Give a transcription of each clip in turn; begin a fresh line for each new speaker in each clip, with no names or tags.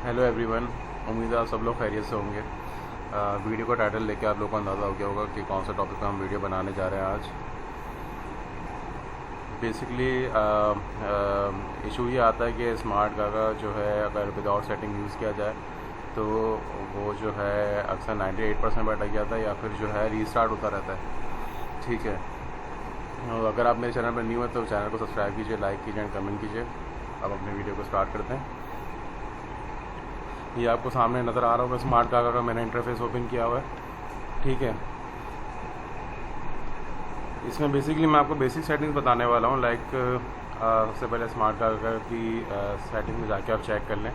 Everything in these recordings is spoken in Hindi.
हेलो एवरीवन, उम्मीद है आप सब लोग खैरियत से होंगे। वीडियो का टाइटल लेके आप लोगों को अंदाज़ा हो गया होगा कि कौन सा टॉपिक पर हम वीडियो बनाने जा रहे हैं आज। बेसिकली इशू ये आता है कि स्मार्ट का जो है अगर विदाउट सेटिंग यूज़ किया जाए तो वो जो है अक्सर 98% पर अटक जाता है या फिर जो है रीस्टार्ट होता रहता है। ठीक है, और अगर आप मेरे चैनल पर न्यू है तो चैनल को सब्सक्राइब कीजिए, लाइक कीजिए एंड कमेंट कीजिए। अब अपने वीडियो को स्टार्ट करते हैं। ये आपको सामने नज़र आ रहा होगा स्मार्ट का मैंने इंटरफेस ओपन किया हुआ है। ठीक है, इसमें बेसिकली मैं आपको बेसिक सेटिंग्स बताने वाला हूँ। लाइक सबसे पहले स्मार्ट का की सेटिंग में जाके आप चेक कर लें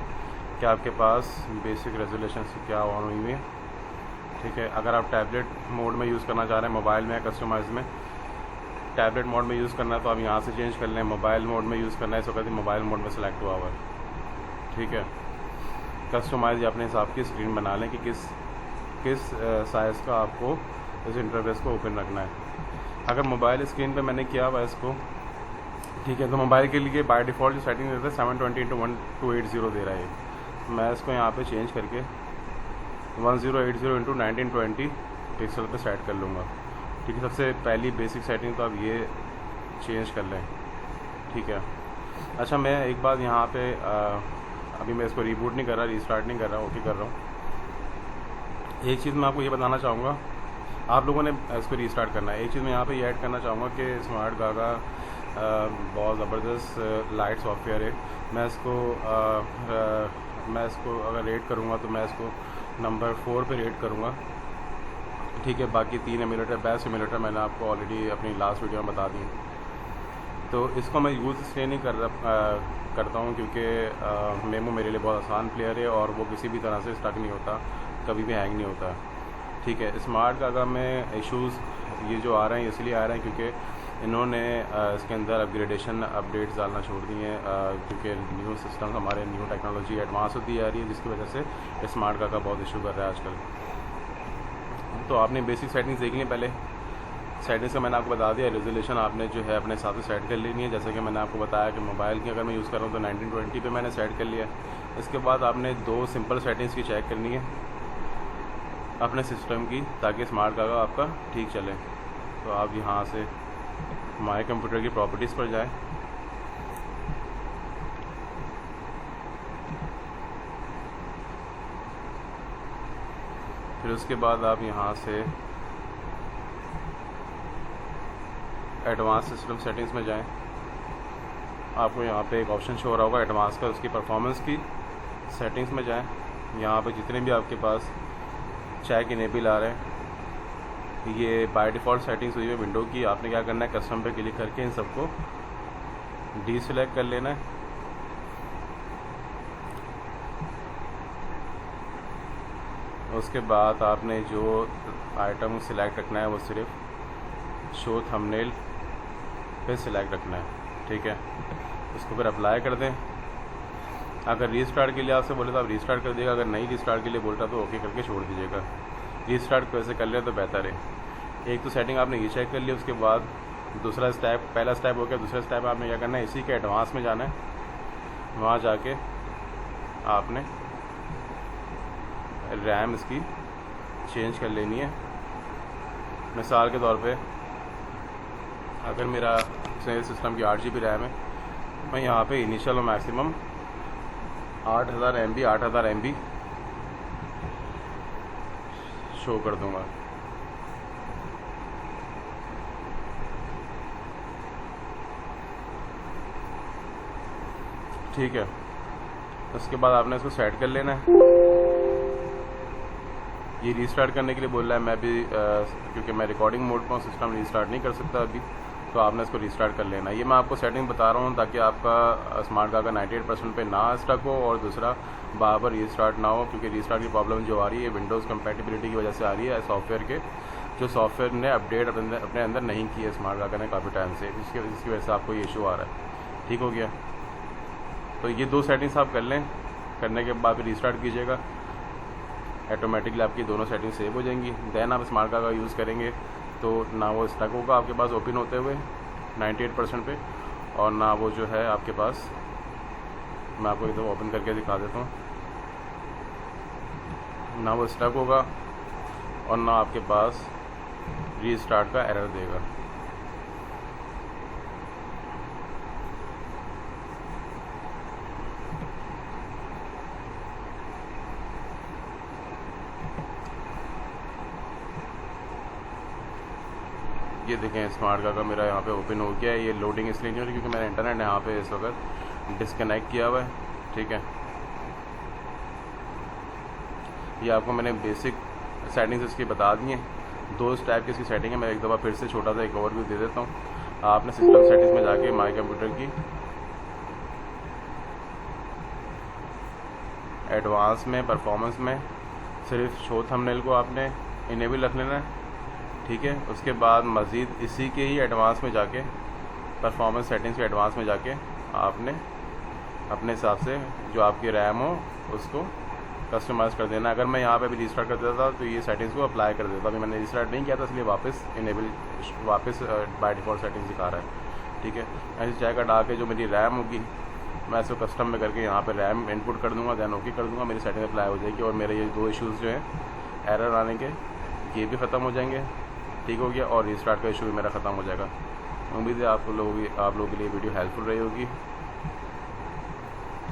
कि आपके पास बेसिक रेजोल्यूशन से क्या ऑन हुई हुई है। ठीक है, अगर आप टैबलेट मोड में यूज़ करना चाह रहे हैं, मोबाइल में कस्टमाइज में टैबलेट मोड में यूज़ करना है तो आप यहाँ से चेंज कर लें। मोबाइल मोड में यूज़ करना है इस वक्त मोबाइल मोड में सेलेक्ट हुआ हुआ है। ठीक है, कस्टमाइज अपने हिसाब की स्क्रीन बना लें कि किस साइज़ का आपको इस इंटरफेस को ओपन रखना है। अगर मोबाइल स्क्रीन पे मैंने किया हुआ है इसको, ठीक है, तो मोबाइल के लिए बाय डिफ़ॉल्ट जो सेटिंग देता है 720x1280 दे रहा है। मैं इसको यहाँ पे चेंज करके 1080x1920 पिक्सल पे सेट कर लूँगा। ठीक है, सबसे पहली बेसिक सेटिंग तो आप ये चेंज कर लें। ठीक है, अच्छा मैं एक बात यहाँ पे अभी मैं इसको रीबूट नहीं कर रहा, रीस्टार्ट नहीं कर रहा, ओके कर रहा हूँ। एक चीज़ मैं आपको ये बताना चाहूँगा, आप लोगों ने इसको रीस्टार्ट करना है। एक चीज़ मैं यहाँ पे ये ऐड करना चाहूँगा कि स्मार्ट गागा बहुत ज़बरदस्त लाइट सॉफ्टवेयर है। मैं इसको अगर रेट करूँगा तो मैं इसको नंबर 4 पे रेट करूँगा। ठीक है, बाकी 3 एमुलेटर बेस्ट एमुलेटर मैंने आपको ऑलरेडी अपनी लास्ट वीडियो में बता दी। तो इसको मैं यूज़ इसलिए नहीं करता हूँ क्योंकि मेमो मेरे लिए बहुत आसान प्लेयर है और वो किसी भी तरह से स्टक नहीं होता, कभी भी हैंग नहीं होता। ठीक है, स्मार्ट गागा में इश्यूज़ ये जो आ रहे हैं इसलिए आ रहे हैं क्योंकि इन्होंने इसके अंदर अपडेट्स डालना छोड़ दिए हैं, क्योंकि न्यू सिस्टम हमारे न्यू टेक्नोलॉजी एडवांस होती जा रही है जिसकी वजह से स्मार्ट गागा बहुत इशू कर रहा है आजकल। तो आपने बेसिक सेटिंग्स देख ली पहले। सेटिंग्स का मैंने आपको बता दिया, रेजोल्यूशन आपने जो है अपने हिसाब से सेट कर लेनी है। जैसे कि मैंने आपको बताया कि मोबाइल की अगर मैं यूज़ कर रहा हूँ तो 1920 पे मैंने सेट कर लिया। इसके बाद आपने 2 सिंपल सेटिंग्स की चेक करनी है अपने सिस्टम की, ताकि स्मार्ट गागा आपका ठीक चले। तो आप यहाँ से माय कंप्यूटर की प्रॉपर्टीज़ पर जाएँ। फिर उसके बाद आप यहाँ से एडवांस सिस्टम सेटिंग्स में जाएं। आपको यहाँ पे एक ऑप्शन शो हो रहा होगा एडवांस का, उसकी परफॉर्मेंस की सेटिंग्स में जाएं। यहाँ पे जितने भी आपके पास चेक इनेबल आ रहे हैं ये बाय डिफ़ॉल्ट सेटिंग्स हुई है विंडो की। आपने क्या करना है, कस्टम पे क्लिक करके इन सबको डीसेलेक्ट कर लेना है। उसके बाद आपने जो आइटम सिलेक्ट रखना है वो सिर्फ शो थंबनेल पे सिलेक्ट रखना है। ठीक है, उसको फिर अप्लाई कर दें। अगर रीस्टार्ट के लिए आपसे बोले तो आप रीस्टार्ट कर दीजिएगा, अगर नहीं रीस्टार्ट के लिए बोलता तो ओके करके छोड़ दीजिएगा। रीस्टार्ट कैसे कर ले तो बेहतर है। एक तो सेटिंग आपने ये चेक कर ली, उसके बाद दूसरा स्टेप, पहला स्टेप हो गया। दूसरा स्टेप आपने क्या करना है, इसी के एडवांस में जाना है। वहाँ जाके आपने रैम इसकी चेंज कर लेनी है। मिसाल के तौर पे अगर मेरा सिस्टम की 8 GB रैम है, मैं यहाँ पे इनिशियल और मैक्सिमम 8000 MB शो कर दूँगा। ठीक है, उसके बाद आपने इसको सेट कर लेना है। ये रीस्टार्ट करने के लिए बोल रहा है, मैं भी क्योंकि मैं रिकॉर्डिंग मोड पर सिस्टम रीस्टार्ट नहीं कर सकता अभी, तो आपने इसको रीस्टार्ट कर लेना। ये मैं आपको सेटिंग बता रहा हूँ ताकि आपका स्मार्ट गागा 98% पे ना स्टक हो और दूसरा बार रीस्टार्ट ना हो, क्योंकि रीस्टार्ट की प्रॉब्लम जो आ रही है विंडोज़ कंपैटिबिलिटी की वजह से आ रही है। सॉफ्टवेयर के जो सॉफ्टवेयर ने अपडेट अपने अंदर नहीं की है स्मार्ट गागा ने काफ़ी टाइम से, जिसकी वजह से आपको ये इशू आ रहा है। ठीक हो गया, तो ये 2 सेटिंग्स आप कर लें। करने के बाद फिर रीस्टार्ट कीजिएगा, ऑटोमेटिकली आपकी दोनों सेटिंग सेव हो जाएंगी। देन आप स्मार्ट गागा यूज़ करेंगे तो ना वो स्टक होगा आपके पास ओपन होते हुए 98% पे, और ना वो जो है आपके पास, मैं आपको एकदम ओपन करके दिखा देता हूँ। ना वो स्टक होगा और ना आपके पास रीस्टार्ट का एरर देगा। ये देखें स्मार्ट कार्ड का मेरा यहाँ पे ओपन हो गया है। ये लोडिंग इसलिए नहीं हो रही क्योंकि मेरा इंटरनेट यहाँ पे इस वक्त डिस्कनेक्ट किया हुआ है, ठीक है। ये आपको मैंने बेसिक सेटिंग्स इसकी बता दी हैं। 2 टाइप की इसकी सेटिंग है। मैं एक दफ़ा फिर से छोटा सा एक ओवरव्यू दे देता हूँ। आपने सिस्टम सेटिंग्स में जाके माई कंप्यूटर की एडवांस में परफॉर्मेंस में सिर्फ शो थंबनेल को आपने इनेबल रख लेना है, ठीक है। उसके बाद मज़ीद इसी के ही एडवांस में जाके परफॉर्मेंस सेटिंग्स के एडवांस में जाके आपने अपने हिसाब से जो आपकी रैम हो उसको कस्टमाइज़ कर देना। अगर मैं यहाँ पे भी रीस्टार्ट कर देता था तो ये सेटिंग्स को अप्लाई कर देता। अभी मैंने रीस्टार्ट नहीं किया था इसलिए वापस बाय डिफ़ॉल्ट सेटिंग्स दिखा रहा है, ठीक है। ऐसे चाहे का डाल के जो मेरी रैम होगी मैं इसको कस्टम में करके यहाँ पे रैम इनपुट कर दूँगा, दैन ओके कर दूँगा, मेरी सेटिंग अप्लाई हो जाएगी और मेरे ये 2 इश्यूज़ जो हैं एरर आने के ये भी ख़त्म हो जाएंगे, ठीक हो गया। और रीस्टार्ट का इशू भी मेरा ख़त्म हो जाएगा। उम्मीद है आप लोगों के लिए वीडियो हेल्पफुल रही होगी।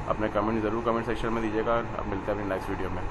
अपने कमेंट ज़रूर कमेंट सेक्शन में दीजिएगा। अब मिलते हैं अपनी नेक्स्ट वीडियो में।